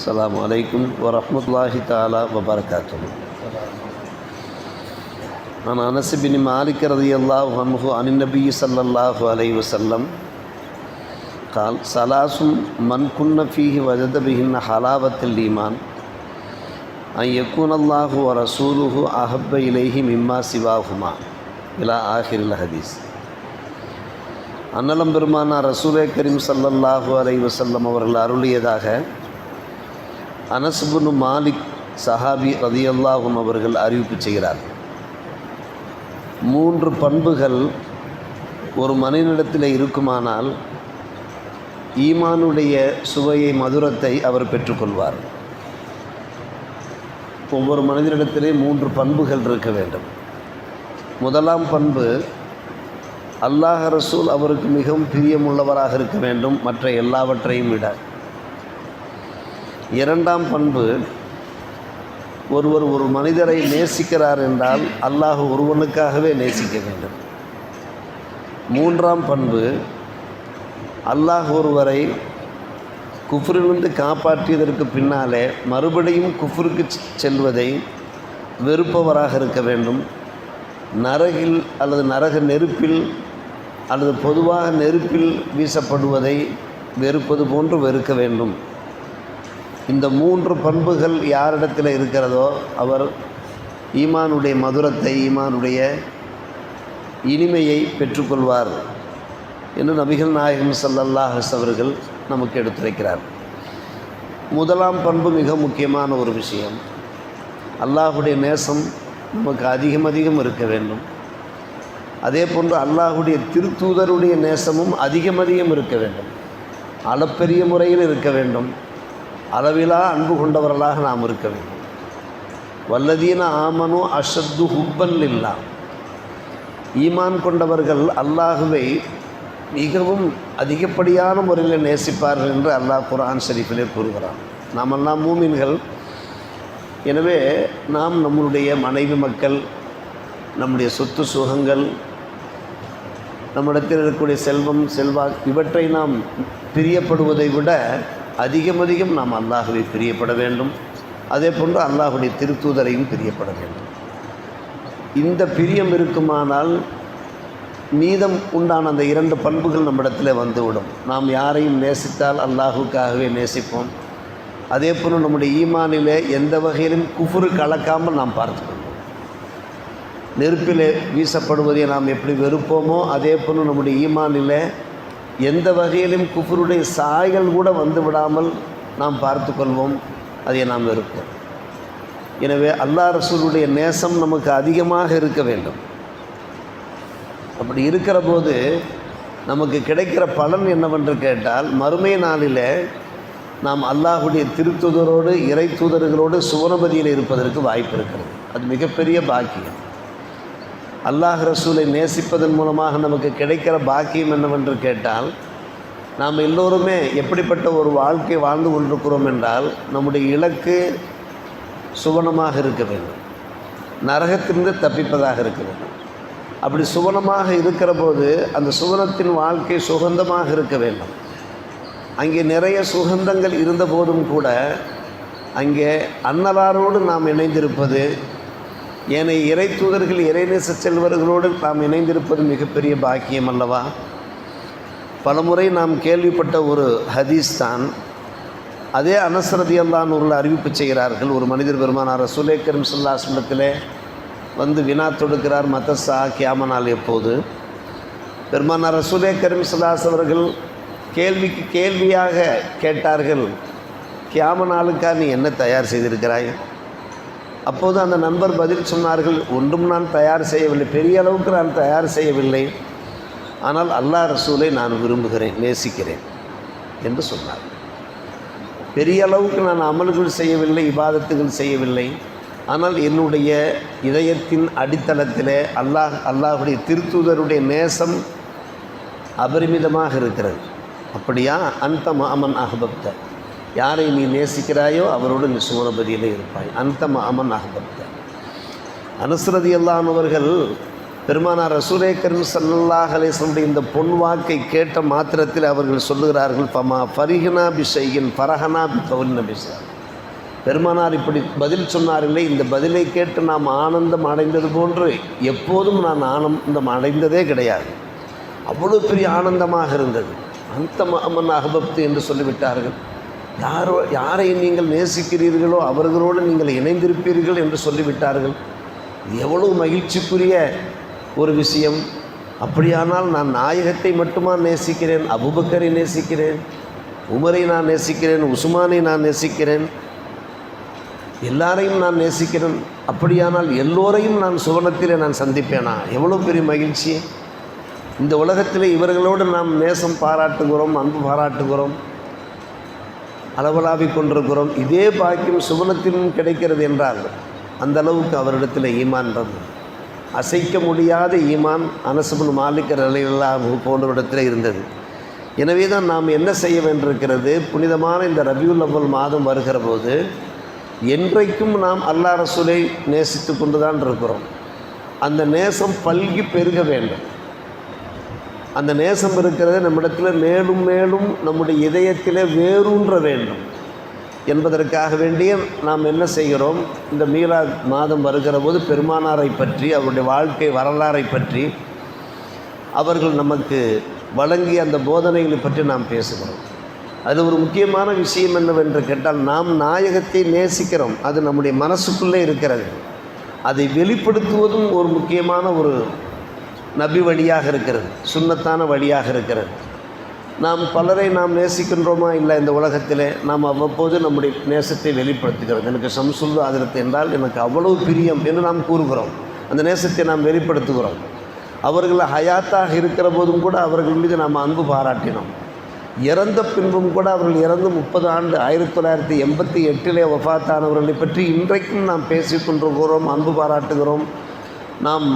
அஸ்ஸலாமு அலைக்கும் வரஹ்மத்துல்லாஹி தஆலா வபரகாத்துஹு. அன் அனஸ் பின் மாலிக் ரலியல்லாஹு அன்ஹு அன் நபி ஸல்லல்லாஹு அலைஹி வஸல்லம் قال ثلاث من كن فيه وجد بهن حلاوة الإيمان أن يكون الله ورسوله أحب إليه مما سواهما إلى آخر الحديث. அன்னலம் பெருமானா ரசூலே கரீம் ஸல்லல்லாஹு அலைஹி வஸல்லம் அவர்கள் அருளியதாக அனஸ் பின் மாலிக் சஹாபி ரலியல்லாஹு அன்ஹு அவர்கள் அறிவிப்பு செய்கிறார். 3 பண்புகள் ஒரு மனிதனிடத்தில் இருக்குமானால் ஈமானுடைய சுவையை மதுரத்தை அவர் பெற்றுக்கொள்வார். ஒவ்வொரு மனிதனிடத்திலே 3 பண்புகள் இருக்க வேண்டும். முதலாம் பண்பு, அல்லாஹ் ரசூல் அவருக்கு மிகவும் பிரியமுள்ளவராக இருக்க வேண்டும் மற்ற எல்லாவற்றையும் விட. இரண்டாம் பண்பு, ஒருவர் ஒரு மனிதரை நேசிக்கிறார் என்றால் அல்லாஹ் ஒருவனுக்காகவே நேசிக்க வேண்டும். மூன்றாம் பண்பு, அல்லாஹ் ஒருவரை குஃப்ரிலிருந்து காப்பாற்றியதற்கு பின்னாலே மறுபடியும் குஃப்ருக்கு செல்வதை வெறுப்பவராக இருக்க வேண்டும். நரகில் அல்லது நரக நெருப்பில் அல்லது பொதுவாக நெருப்பில் வீசப்படுவதை வெறுப்பது போன்று வெறுக்க வேண்டும். இந்த 3 பண்புகள் யாரிடத்தில் இருக்கிறதோ அவர் ஈமானுடைய மதுரத்தை, ஈமானுடைய இனிமையை பெற்றுக்கொள்வார் என்று நபிகள் நாயகம் ஸல்லல்லாஹு அலைஹி வஸல்லம் அவர்கள் நமக்கு எடுத்துரைக்கிறார். முதலாம் பண்பு மிக முக்கியமான ஒரு விஷயம். அல்லாஹுடைய நேசம் நமக்கு அதிகம் இருக்க வேண்டும். அதே போன்று அல்லாஹுடைய திருத்தூதருடைய நேசமும் அதிகம் இருக்க வேண்டும். அளப்பெரிய முறையில் இருக்க வேண்டும். அளவிலா அன்பு கொண்டவர்களாக நாம் இருக்க வேண்டும். வல்லதீன ஆமனு அஷத்து ஹுப்பன் லில்லாஹ், ஈமான் கொண்டவர்கள் அல்லாஹுவை மிகவும் அதிகப்படியான முறையில் நேசிப்பார்கள் என்று அல்லாஹ் குர்ஆன் ஷரீஃபிலே கூறுகிறான். நாமெல்லாம் மூமின்கள். எனவே நாம் நம்முடைய மனைவி மக்கள், நம்முடைய சொத்து சுகங்கள், நம்மிடத்தில் இருக்கக்கூடிய செல்வம் செல்வாக்கு இவற்றை நாம் பிரியப்படுவதை விட அதிகம் நாம் அல்லாஹுவை பிரியப்பட வேண்டும். அதே போன்று அல்லாஹுடைய திருத்தூதரையும் பிரியப்பட வேண்டும். இந்த பிரியம் இருக்குமானால் மீதம் உண்டான அந்த 2 பண்புகள் நம்மிடத்தில் வந்துவிடும். நாம் யாரையும் நேசித்தால் அல்லாஹுக்காகவே நேசிப்போம். அதே போல் நம்முடைய ஈமானிலே எந்த வகையிலும் குஃப்ரு கலக்காமல் நாம் பார்த்துக்கொள்வோம். நெருப்பிலே வீசப்படுவதை நாம் எப்படி வெறுப்போமோ அதே போல் நம்முடைய ஈமானிலே எந்த வகையிலும் குஃப்ருடைய சாய்கள் கூட வந்து விடாமல் நாம் பார்த்து கொள்வோம். அதை நாம் வெறுப்போம். எனவே அல்லாஹ் ரசூலுடைய நேசம் நமக்கு அதிகமாக இருக்க வேண்டும். அப்படி இருக்கிற போது நமக்கு கிடைக்கிற பலன் என்னவென்று கேட்டால், மறுமை நாளிலே நாம் அல்லாஹுடைய திருத்தூதரோடு இறை தூதர்களோடு சுவனபதியில் இருப்பதற்கு வாய்ப்பு இருக்கிறது. அது மிகப்பெரிய பாக்கியம். அல்லாஹ் ரசூலை நேசிப்பதன் மூலமாக நமக்கு கிடைக்கிற பாக்கியம் என்னவென்று கேட்டால், நாம் எல்லோருமே எப்படிப்பட்ட ஒரு வாழ்க்கை வாழ்ந்து கொண்டிருக்கிறோம் என்றால், நம்முடைய இலக்கு சுவனமாக இருக்க வேண்டும், நரகத்திலிருந்து தப்பிப்பதாக இருக்க வேண்டும். அப்படி சுவனமாக இருக்கிற போது அந்த சுவனத்தின் வாழ்க்கை சுகந்தமாக இருக்க வேண்டும். அங்கே நிறைய சுகந்தங்கள் இருந்த போதும் கூட அங்கே அன்னலாரோடு நாம் இணைந்திருப்பது, ஏனைய இறை தூதர்கள் இறைநேச செல்வர்களோடு நாம் இணைந்திருப்பது மிகப்பெரிய பாக்கியம் அல்லவா? பலமுறை நாம் கேள்விப்பட்ட ஒரு ஹதீஸ் தான். அதே அனஸ் ரலியல்லாஹு அன்ஹு அறிவிப்பு செய்கிறார்கள். ஒரு மனிதர் பெருமானார் ரசூலே கரீம் ஸல்லல்லாஹு அலைஹி வஸல்லத்திலே வந்து வினா தொடுக்கிறார், மத்தசா கியாம நாள் எப்போது? பெருமானார் ரசூலே கரீம் ஸல்லல்லாஹு அலைஹி வஸல்லம் அவர்கள் கேள்விக்கு கேள்வியாக கேட்டார்கள், கியாம நாளுக்காக நீ என்ன தயார் செய்திருக்கிறாய்? அப்போது அந்த நண்பர் பதில் சொன்னார்கள், ஒன்றும் நான் தயார் செய்யவில்லை, பெரிய அளவுக்கு நான் தயார் செய்யவில்லை, ஆனால் அல்லாஹ் ரசூலை நான் விரும்புகிறேன், நேசிக்கிறேன் என்று சொன்னார். பெரிய அளவுக்கு நான் அமல்கள் செய்யவில்லை, இபாதத்துகள் செய்யவில்லை, ஆனால் என்னுடைய இதயத்தின் அடித்தளத்திலே அல்லாஹுடைய திருத்தூதருடைய நேசம் அபரிமிதமாக இருக்கிறது. அப்படியா? அந்த மாமன் அஹ்பப்த, யாரை நீ நேசிக்கிறாயோ அவரோடு நீ சுவனபதியிலே இருப்பாய். அந்த மாமன் அஹ்பப்த. அனஸ் ரலியல்லாஹு அன்ஹு அவர்கள் பெருமானார் ரசூலே கரீம் ஸல்லல்லாஹு அலைஹி வஸல்லம் இந்த பொன் வாக்கை கேட்ட மாத்திரத்தில் அவர்கள் சொல்லுகிறார்கள், ஃபமா ஃபரிஹனா பிஷையின் ஃபரஹனா பி கவுல் நபி ஸல்லல்லாஹு பெருமானார் இப்படி பதில் சொன்னார்களே, இந்த பதிலை கேட்டு நாம் ஆனந்தம் அடைந்தது போன்று எப்போதும் நான் ஆனந்தம் அடைந்ததே கிடையாது. அவ்வளோ பெரிய ஆனந்தமாக இருந்தது. அந்த மன் அஹ்பப்து என்று சொல்லிவிட்டார்கள். யாரை நீங்கள் நேசிக்கிறீர்களோ அவர்களோடு நீங்கள் இணைந்திருப்பீர்கள் என்று சொல்லிவிட்டார்கள். எவ்வளவு மகிழ்ச்சிக்குரிய ஒரு விஷயம். அப்படியானால் நான் நாயகத்தை மட்டுமா நேசிக்கிறேன்? அபூபக்கரை நேசிக்கிறேன், உமரை நான் நேசிக்கிறேன், உஸ்மானை நான் நேசிக்கிறேன், எல்லாரையும் நான் நேசிக்கிறேன். அப்படியானால் எல்லோரையும் நான் சுவனத்திலே நான் சந்திப்பேனா? எவ்வளோ பெரிய மகிழ்ச்சி! இந்த உலகத்தில் இவர்களோடு நாம் நேசம் பாராட்டுகிறோம், அன்பு பாராட்டுகிறோம், அளவலாவிக் கொண்டிருக்கிறோம். இதே பாக்கியம் சுவனத்திலும் கிடைக்கிறது என்றால் அந்த அளவுக்கு அவரிடத்தில் ஈமான் இருந்தது. அசைக்க முடியாத ஈமான் அனஸ் இப்னு மாலிக் ரலியல்லாஹு போன்றவரிடத்தில் இருந்தது. எனவே தான் நாம் என்ன செய்ய வேண்டியிருக்கிறது, புனிதமான இந்த ரபியுல் அவ்வல் மாதம் வருகிற போது என்றைக்கும் நாம் அல்லாஹ் ரசூலை நேசித்து கொண்டு தான் இருக்கிறோம். அந்த நேசம் பல்கி பெருக வேண்டும். அந்த நேசம் இருக்கிறது நம்மிடத்தில் மேலும் மேலும் நம்முடைய இதயத்தில் வேரூன்ற வேண்டும் என்பதற்காக வேண்டிய நாம் என்ன செய்கிறோம், இந்த மீலாத் மாதம் வருகிற போது பெருமானாரை பற்றி, அவருடைய வாழ்க்கை வரலாறை பற்றி, அவர்கள் நமக்கு வழங்கிய அந்த போதனைகளை பற்றி நாம் பேசுகிறோம். அது ஒரு முக்கியமான விஷயம் என்னவென்று கேட்டால், நாம் நாயகத்தை நேசிக்கிறோம், அது நம்முடைய மனசுக்குள்ளே இருக்கிறது. அதை வெளிப்படுத்துவதும் ஒரு முக்கியமான ஒரு நபி வழியாக இருக்கிறது, சுன்னத்தான வழியாக இருக்கிறது. நாம் பலரை நாம் நேசிக்கின்றோமா? இல்லை. இந்த உலகத்திலே நாம் அவ்வப்போது நம்முடைய நேசத்தை வெளிப்படுத்துகிறோம். எனக்கு ஷம்சுல் ஹதரத் என்றால் எனக்கு அவ்வளவு பிரியம் என்று நாம் கூறுகிறோம். அந்த நேசத்தை நாம் வெளிப்படுத்துகிறோம். அவர்கள் ஹயாத்தாக இருக்கிற போதும் கூட அவர்கள் மீது நாம் அன்பு பாராட்டினோம். இறந்த பின்பும் கூட அவர்கள் இறந்து 30 ஆண்டு 1988 வஃபாத்தானவர்களை பற்றி இன்றைக்கும் நாம் பேசிக்கொண்டிருக்கிறோம், அன்பு பாராட்டுகிறோம். நாம்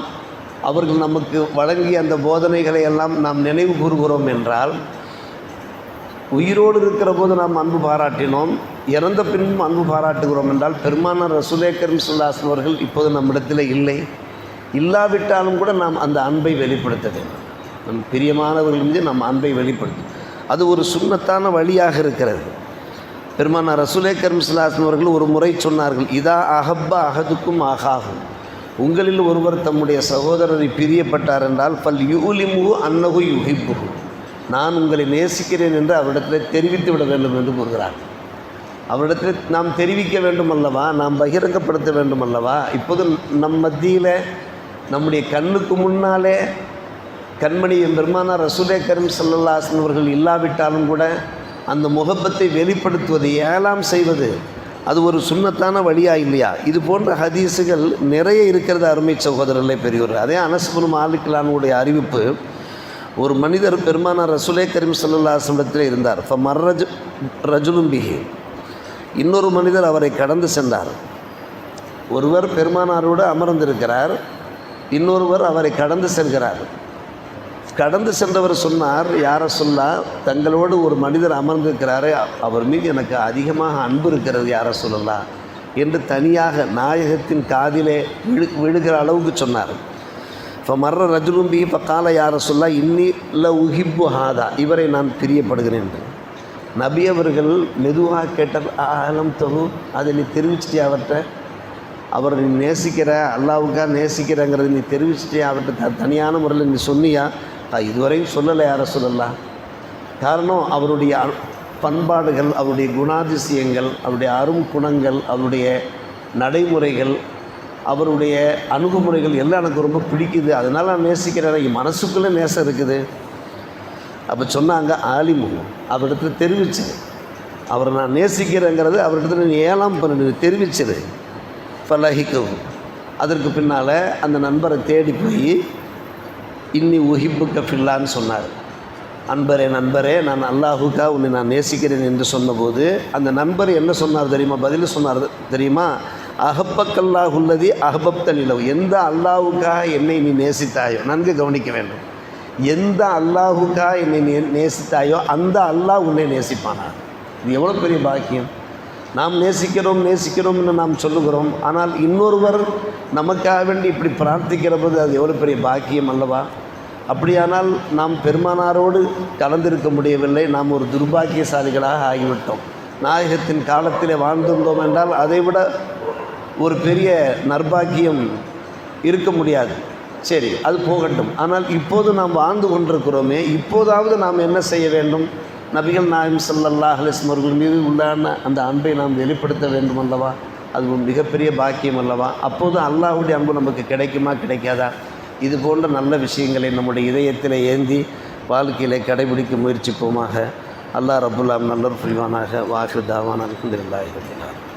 அவர்கள் நமக்கு வழங்கிய அந்த போதனைகளை எல்லாம் நாம் நினைவு கூறுகிறோம் என்றால், உயிரோடு இருக்கிற போது நாம் அன்பு பாராட்டினோம், இறந்த பின்பும் அன்பு பாராட்டுகிறோம் என்றால், பெருமானார் ரசூலே கரீம் ஸல்லல்லாஹு அலைஹி அவர்கள் இப்போது நம்மிடத்தில் இல்லை. இல்லாவிட்டாலும் கூட நாம் அந்த அன்பை வெளிப்படுத்த வேண்டும். நம் பிரியமானவர்கள் மீது நம் அன்பை வெளிப்படுத்தும். அது ஒரு சுன்னத்தான வழியாக இருக்கிறது. பெருமானார் ரசூலே கரீம் ஸல்லல்லாஹு அலைஹி அவர்கள் ஒரு முறை சொன்னார்கள், இதா அஹப்ப அஹதுக்கும் ஆகாகும், உங்களில் ஒருவர் தம்முடைய சகோதரரை பிரியப்பட்டார் என்றால் பல் யூலிமுஹு அன்னஹு யுஹிப்புஹு, நான் உங்களை நேசிக்கிறேன் என்று அவரிடத்தில் தெரிவித்து விட வேண்டும் என்று கூறுகிறார். அவரிடத்தில் நாம் தெரிவிக்க வேண்டும் அல்லவா, நாம் பகிரங்கப்படுத்த வேண்டும் அல்லவா. இப்போது நம் மத்தியில் நம்முடைய கண்ணுக்கு முன்னாலே கண்மணி பெருமானார் ரசூலே கரீம் ஸல்லல்லாஹு அலைஹி வஸல்லம் அவர்கள் இல்லாவிட்டாலும் கூட அந்த முகப்பத்தை வெளிப்படுத்துவது, ஏலாம் செய்வது, அது ஒரு சுன்னத்தான வழியா இல்லையா? இது போன்ற ஹதீஸுகள் நிறைய இருக்கிறது அருமை சகோதரர்களே, பெரியவர்கள். அதே அனஸ் இப்னு மாலிக் ரலியல்லாஹு அறிவிப்பு, ஒரு மனிதர் பெருமானார் ரசூலே கரீம் ஸல்லல்லாஹு அலைஹி வஸல்லம் இருந்தார். ஃபமர்ரஜ் ரஜுலும் பிஹி, இன்னொரு மனிதர் அவரை கடந்து சென்றார். ஒருவர் பெருமானாரோடு அமர்ந்திருக்கிறார், இன்னொருவர் அவரை கடந்து செல்கிறார். கடந்து சென்றவர் சொன்னார், யார சொல்லா, தங்களோடு ஒரு மனிதர் அமர்ந்திருக்கிறாரே, அவர் மீது எனக்கு அதிகமாக அன்பு இருக்கிறது யார சொல்லலாம் என்று தனியாக நாயகத்தின் காதிலே விழுகிற அளவுக்கு சொன்னார். இப்போ மர்ற ரஜுலும்பி இப்போ கால யார சொல்லா இன்னி இல்லை உஹிப்பு ஹாதா, இவரை நான் பிரியப்படுகிறேன் என்று நபி அவர்கள் மெதுவாக கேட்டார். ஆலம் தொகு, அதை நீ தெரிவிச்சிட்டியா அவர்கிட்ட? அவர் நீ நேசிக்கிற, அல்லாவுக்காக நேசிக்கிறங்கிறத நீ தெரிவிச்சிட்டியா அவர்கிட்ட? தனியான முறையில் நீ சொன்னியா? இதுவரையும் சொல்லலை யார சொல்லலாம். காரணம், அவருடைய பண்பாடுகள், அவருடைய குணாதிசயங்கள், அவருடைய அரும் குணங்கள், அவருடைய நடைமுறைகள், அவருடைய அணுகுமுறைகள் எல்லாம் எனக்கு ரொம்ப பிடிக்குது, அதனால் நான் நேசிக்கிறேன், மனசுக்குள்ளே நேசம் இருக்குது. அப்போ சொன்னாங்க, ஆலிமு அவரிடத்துல தெரிவிச்சது, அவரை நான் நேசிக்கிறேங்கிறது அவரிடத்துல நீ ஏலாம் பண்ணு தெரிவிச்சது. ஃபலஹிக்கும், அதற்கு பின்னால் அந்த நண்பரை தேடி போய் இன்னி உஹிப்புக்க ஃபில்லான்னு சொன்னார். நண்பரே நண்பரே, நான் அல்லாஹுக்கா உன்னை நான் நேசிக்கிறேன் என்று சொன்னபோது அந்த நண்பர் என்ன சொன்னார் தெரியுமா? பதில் சொன்னார் தெரியுமா? அஹப்பக்கல்லாஹுல்லதி அஹபப்த நிலவு, எந்த அல்லாஹுக்காக என்னை நீ நேசித்தாயோ, நன்கு கவனிக்க வேண்டும், எந்த அல்லாஹுக்காக என்னை நேசித்தாயோ அந்த அல்லாஹ் உன்னை நேசிப்பானா. இது எவ்வளோ பெரிய பாக்கியம்! நாம் நேசிக்கிறோம் என்று நாம் சொல்லுகிறோம், ஆனால் இன்னொருவர் நமக்காக வேண்டி இப்படி பிரார்த்திக்கிற போது அது எவ்வளோ பெரிய பாக்கியம் அல்லவா? அப்படியானால் நாம் பெருமானாரோடு கலந்திருக்க முடியவில்லை, நாம் ஒரு துர்பாக்கியசாலிகளாக ஆகிவிட்டோம். நாயகத்தின் காலத்திலே வாழ்ந்திருந்தோம் என்றால் அதைவிட ஒரு பெரிய நற்பாக்கியம் இருக்க முடியாது. சரி, அது போகட்டும். ஆனால் இப்போது நாம் வாழ்ந்து கொண்டிருக்கிறோமே, இப்போதாவது நாம் என்ன செய்ய வேண்டும்? நபிகள் நாயகம் ஸல்லல்லாஹு அலைஹி வஸல்லம் அவர்கள் மீது உள்ளான அந்த அன்பை நாம் வெளிப்படுத்த வேண்டும் அல்லவா? அது ஒரு மிகப்பெரிய பாக்கியம் அல்லவா? அப்போது அல்லாஹ்வுடைய அன்பு நமக்கு கிடைக்குமா கிடைக்காதா? இது போன்ற நல்ல விஷயங்களை நம்முடைய இதயத்தில் ஏந்தி வாழ்க்கையிலே கடைபிடிக்க முயற்சிப்போமாக. அல்லாஹ் ரப்புல் ஆலமீன் நல்லோர் புரிவானாக. வாஹிரு தாவானா அல்ஹம்துலில்லாஹி ரப்பில் ஆலமீன்.